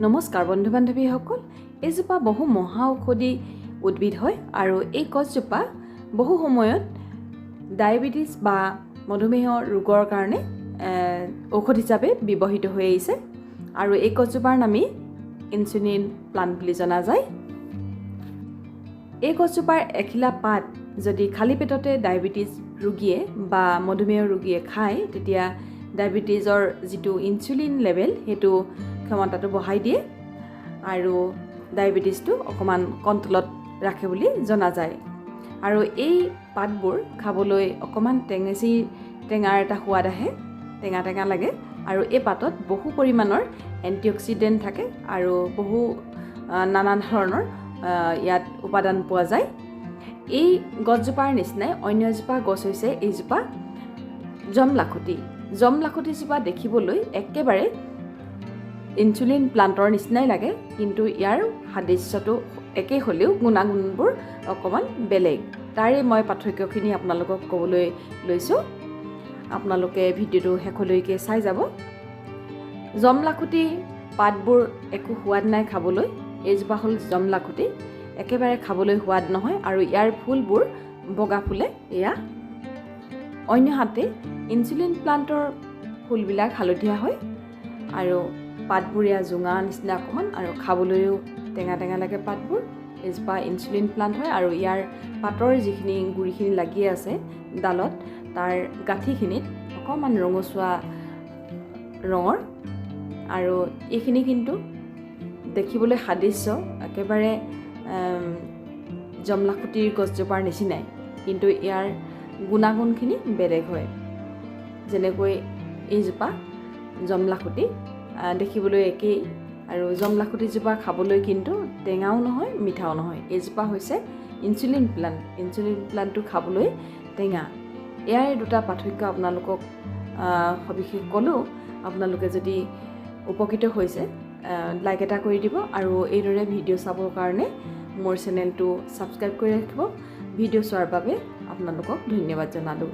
নমস্কাৰ বন্ধু বান্ধৱীসকল, এইজোপা বহু মহা ঔষধি উদ্ভিদ হয় আৰু এই গছজোপা বহু সময়ত ডায়েবেটিছ বা মধুমেহ ৰোগৰ কাৰণে ঔষধ হিচাপে ব্যৱহৃত হৈ আহিছে আৰু এই গছজোপাৰ নামেই ইনচুলিন প্লান্ট বুলি জনা যায়। এই গছজোপাৰ এখিলা পাত যদি খালী পেটতে ডায়েবেটিছ ৰোগীয়ে বা মধুমেহ ৰোগীয়ে খায় তেতিয়া ডায়েবেটিছৰ যিটো ইনচুলিন লেভেল সেইটো ক্ষমতাটো বঢ়াই দিয়ে আৰু ডায়েবেটিছটো অকণমান কণ্ট্ৰলত ৰাখে বুলি জনা যায়। আৰু এই পাতবোৰ খাবলৈ অকণমান টেঙাৰ এটা সোৱাদ আহে, টেঙা লাগে আৰু এই পাতত বহু পৰিমাণৰ এণ্টিঅক্সিডেণ্ট থাকে আৰু বহু নানা ধৰণৰ ইয়াত উপাদান পোৱা যায়। এই গছজোপাৰ নিচিনাই অন্য এজোপা গছ হৈছে এইজোপা জমলাখুটিজোপা দেখিবলৈ একেবাৰে ইনচুলিন প্লান্টৰ নিচিনাই লাগে, কিন্তু ইয়াৰ সাদৃশ্যটো একেই হ'লেও গুণাগুণবোৰ অকণমান বেলেগ। তাৰে মই পাৰ্থক্যখিনি আপোনালোকক ক'বলৈ লৈছোঁ, আপোনালোকে ভিডিঅ'টো শেষলৈকে চাই যাব। জমলাখুটি পাতবোৰ একো সোৱাদ নাই খাবলৈ। এইজোপা হ'ল জমলাখুটি, একেবাৰে খাবলৈ সোৱাদ নহয় আৰু ইয়াৰ ফুলবোৰ বগা ফুলে। এয়া অন্যহাতে ইনচুলিন প্লান্টৰ ফুলবিলাক হালধীয়া হয় আৰু পাতবোৰ এয়া জোঙা নিচিনা অকণমান আৰু খাবলৈও টেঙা লাগে পাতবোৰ। এজোপা ইনচুলিন প্লান্ট হয় আৰু ইয়াৰ পাতৰ যিখিনি গুৰিখিনি লাগি আছে ডালত, তাৰ গাঁঠিখিনিত অকণমান ৰঙচুৱা ৰঙৰ আৰু এইখিনি কিন্তু দেখিবলৈ সাদৃশ্য একেবাৰে জমলাখুটিৰ গছজোপাৰ নিচিনাই, কিন্তু ইয়াৰ গুণাগুণখিনি বেলেগ হয়। যেনেকৈ এইজোপা জমলাখুটি দেখিবলৈ একেই আৰু জমলাখুটিজোপা খাবলৈ কিন্তু টেঙাও নহয় মিঠাও নহয়। এইজোপা হৈছে ইনচুলিন প্লান্টটো খাবলৈ টেঙা। ইয়াৰ দুটা পাৰ্থক্য আপোনালোকক সবিশেষ ক'লোঁ। আপোনালোকে যদি উপকৃত হৈছে লাইক এটা কৰি দিব আৰু এইদৰে ভিডিঅ' চাবৰ কাৰণে মোৰ চেনেলটো ছাবস্ক্ৰাইব কৰি ৰাখিব। ভিডিঅ' চোৱাৰ বাবে আপোনালোকক ধন্যবাদ জনালোঁ।